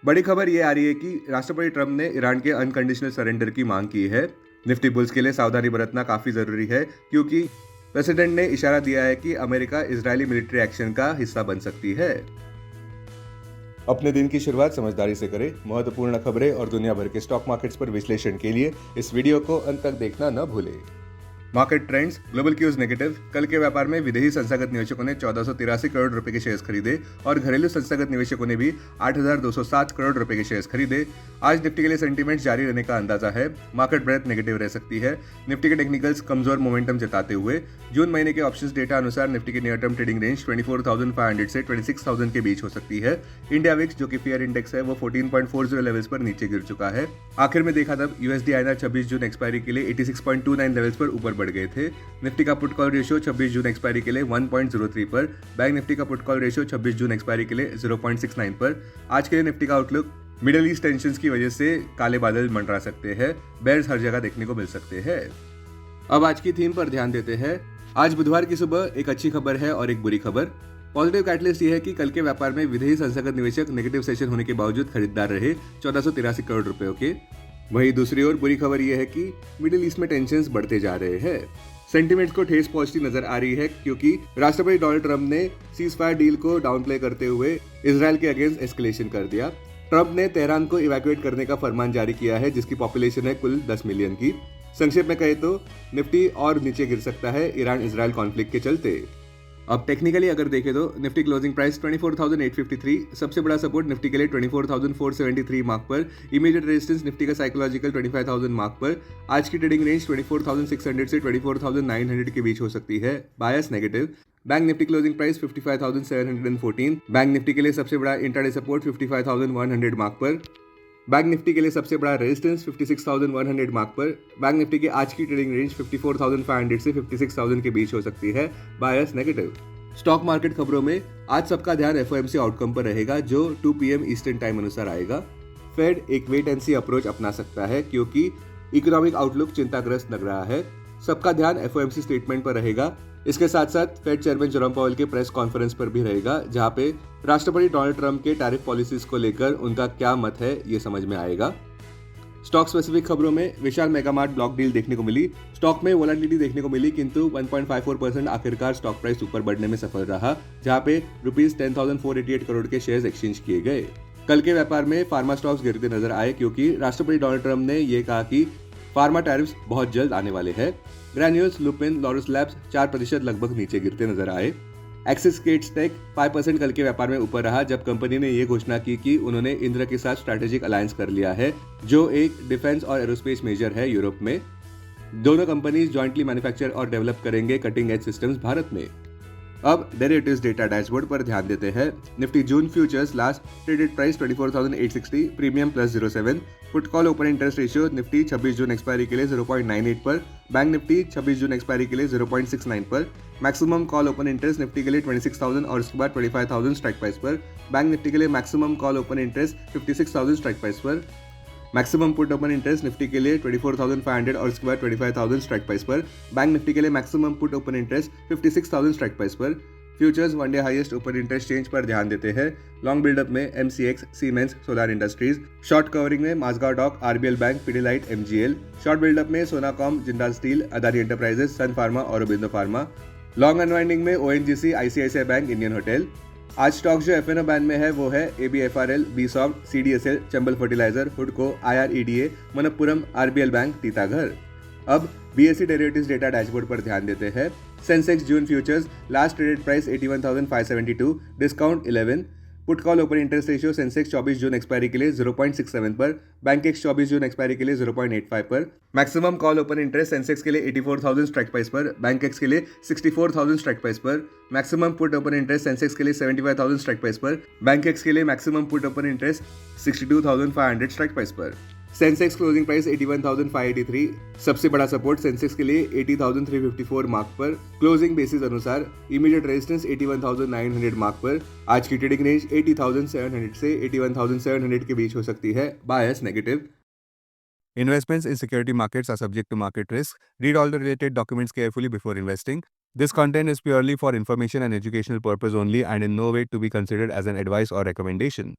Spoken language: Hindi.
बड़ी खबर ये आ रही है कि राष्ट्रपति ट्रंप ने ईरान के अनकंडीशनल सरेंडर की मांग की है। निफ्टी बुल्स के लिए सावधानी बरतना काफी जरूरी है, क्योंकि प्रेसिडेंट ने इशारा दिया है कि अमेरिका इजरायली मिलिट्री एक्शन का हिस्सा बन सकती है। अपने दिन की शुरुआत समझदारी से करें। महत्वपूर्ण खबरें और दुनिया भर के स्टॉक मार्केट्स पर विश्लेषण के लिए इस वीडियो को अंत तक देखना न भूलें। Market trends. Global cues negative. कल के व्यापार में विदेशी संस्थागत निवेशकों ने 1483 करोड़ रुपए के शेयर्स खरीदे और घरेलू संस्थागत निवेशकों ने भी 8207 करोड़ रुपए के शेयर्स खरीदे। आज निफ्टी के लिए सेंटीमेंट जारी रहने का अंदाजा है। मार्केट ब्रेथ नेगेटिव रह सकती है। निफ्टी के टेक्निकल्स कमजोर मोमेंटम जताते हुए जून महीने के ऑप्शंस डेटा अनुसार निफ्टी की नियर टर्म ट्रेडिंग रेंज 24,500 से 26,000 के बीच हो सकती है। इंडिया विक्स जो कि फियर इंडेक्स है वो 14.40 लेवल्स पर नीचे गिर चुका है। आखिर में देखा तब यूएसडी आईएनआर 26 जून एक्सपायरी के लिए 86.29 लेवल्स पर ऊपर बढ़ गए थे। निफ्टी का put call ratio 26 June expiry के लिए 1.03 पर। बैंक निफ्टी का put call ratio 26 June expiry के लिए 0.69 पर। आज के लिए निफ्टी का आउटलुक। मिडिल ईस्ट टेंशंस की वजह से काले बादल मंडरा सकते हैं। बेयर्स हर जगह देखने को मिल सकते हैं। अब आज की थीम पर ध्यान देते हैं। आज बुधवार की सुबह एक अच्छी खबर है और एक बुरी खबर। पॉजिटिव कैटलिस्ट ये है कि कल के व्यापार में विदेशी संस्थागत निवेशक नेगेटिव सेशन होने के बावजूद खरीदार रहे 1483 करोड़ रुपयों के। वहीं दूसरी ओर बुरी खबर यह है कि मिडिल ईस्ट में टेंशंस बढ़ते जा रहे हैं। सेंटिमेंट्स को ठेस पहुंचती नजर आ रही है, क्योंकि राष्ट्रपति डोनाल्ड ट्रंप ने सीज फायर डील को डाउनप्ले करते हुए इसराइल के अगेंस्ट एस्केलेशन कर दिया। ट्रंप ने तेहरान को इवैक्यूएट करने का फरमान जारी किया है, जिसकी पॉपुलेशन है कुल 10 मिलियन की। संक्षेप में कहे तो निफ्टी और नीचे गिर सकता है ईरान इजराइल कॉन्फ्लिक्ट के चलते। अब टेक्निकली अगर देखें तो निफ्टी क्लोजिंग प्राइस 24,853, सबसे बड़ा सपोर्ट निफ्टी के लिए 24,473 मार्क पर। इमीडिएट रेजिस्टेंस निफ्टी का साइकोलॉजिकल 25,000 मार्क पर। आज की ट्रेडिंग रेंज 24,600 से 24,900 के बीच हो सकती है। Bias negative. Bank Nifty closing price 55,714। Bank Nifty के लिए सबसे बड़ा इंट्राडे सपोर्ट 55,100 मार्क पर। बैंक निफ्टी के लिए सबसे बड़ा रेजिस्टेंस 56,100 मार्क पर। बैंक निफ्टी की आज की ट्रेडिंग रेंज 54,500 से 56,000 के बीच हो सकती है। Bias negative. स्टॉक मार्केट खबरों में आज सबका ध्यान एफओएमसी आउटकम पर रहेगा, जो 2 PM ईस्टर्न टाइम अनुसार आएगा। फेड एक वेट एंड सी अप्रोच अपना सकता है, क्योंकि इकोनॉमिक आउटलुक चिंताग्रस्त लग रहा है। सबका ध्यान एफओएमसी स्टेटमेंट पर रहेगा। इसके साथ साथ फेड चेयरमैन जेरोम पावेल के प्रेस कॉन्फ्रेंस पर भी रहेगा, जहां पे राष्ट्रपति डोनाल्ड ट्रंप के टैरिफ पॉलिसीज को लेकर उनका क्या मत है ये समझ में आएगा। स्टॉक स्पेसिफिक खबरों में विशाल मेगामार्ट ब्लॉक डील देखने को मिली। स्टॉक में वोलेटिलिटी देखने को मिली, किंतु 1.54% आखिरकार स्टॉक प्राइस ऊपर बढ़ने में सफल रहा, जहां पे ₹10,488 करोड़ के शेयर्स एक्सचेंज किए गए। कल के व्यापार में फार्मा स्टॉक्स गिरते नजर आए, क्योंकि राष्ट्रपति डोनाल्ड ट्रंप ने यह कहा कि फार्मा टैरिफ्स बहुत जल्द आने वाले हैं। ग्रैन्यूल्स, लुपिन, लॉरस लैब्स 4% लगभग नीचे गिरते नजर आए। एक्सिस गेट्स टेक 5% कल के व्यापार में ऊपर रहा, जब कंपनी ने यह घोषणा की कि उन्होंने इंद्र के साथ स्ट्रैटेजिक अलायंस कर लिया है, जो एक डिफेंस और एरोस्पेस मेजर है यूरोप में। दोनों कंपनीज जॉइंटली मैन्युफैक्चर और डेवलप करेंगे कटिंग एज सिस्टम्स भारत में। अब डेरिवेटिव्स डेटा डैशबोर्ड पर ध्यान देते हैं। Nifty June futures last traded price 24,860, premium +07। Put call open interest ratio Nifty 26 June expiry के लिए 0.98 पर। बैंक निफ्टी 26 जून एक्सपायरी के लिए 0.69 पर। Maximum call open interest Nifty के लिए 26,000 और उसके बाद 25,000 स्ट्राइक प्राइस पर। बैंक निफ्टी के लिए maximum call open interest 56,000 strike price पर। Maximum put open interest Nifty के लिए 24,500 और उसके बाद 25,000 स्ट्राइक प्राइस पर। बैंक निफ्टी के लिए maximum put open interest 56,000 strike price पर। Futures one day highest open interest change पर ध्यान देते हैं। लॉन्ग बिल्डअप में MCX, Siemens, Solar Industries. Short covering में Mazagon dock, RBL bank, Pidilite, MGL. Short buildup में Sonacom, Jindal steel, Adani enterprises, Sun Pharma और अरबिंदो फार्मा। लॉन्ग अनवाइंडिंग में ONGC, ICICI bank, Indian hotel. आज स्टॉक जो एफएनओ बैन में है वो है ABFRL, Bsoft, CDSL, Chambal fertilizer, हुडको, IREDA, Manappuram, RBL bank, Titagarh. अब बीएसई डेरिवेटिव्स डेटा डैशबोर्ड पर ध्यान देते हैं। Sensex June futures last traded price 81,572, discount 11। Put call open interest ratio Sensex 24 जून एक्सपायरी के लिए 0.67 पर। बैंकेक्स 24 जून एक्सपायरी के लिए 0.85 पर। Maximum call open interest Sensex के लिए 84,000 स्ट्राइक प्राइस पर। बैंकेक्स के लिए 64,000 स्ट्राइक प्राइस पर। Maximum put open interest Sensex के लिए 75,000 स्ट्राइक प्राइस पर। बैंकेक्स के लिए maximum put open interest 62,500 strike price पर। सेंसेक्स क्लोजिंग प्राइस 81,583, सबसे बड़ा सपोर्ट सेंसेक्स के लिए 80,354 मार्क पर। क्लोजिंग बेसिस अनुसार इमीडिएट रेजिस्टेंस 81,900 मार्क पर। आज की ट्रेडिंग रेंज 80,700 से 81,700 के बीच हो सकती है। Bias negative. Investments in security markets are subject to market risk. Read all the related documents carefully before investing. This content is purely for information and educational purpose only and in no way to be considered as an advice or recommendation.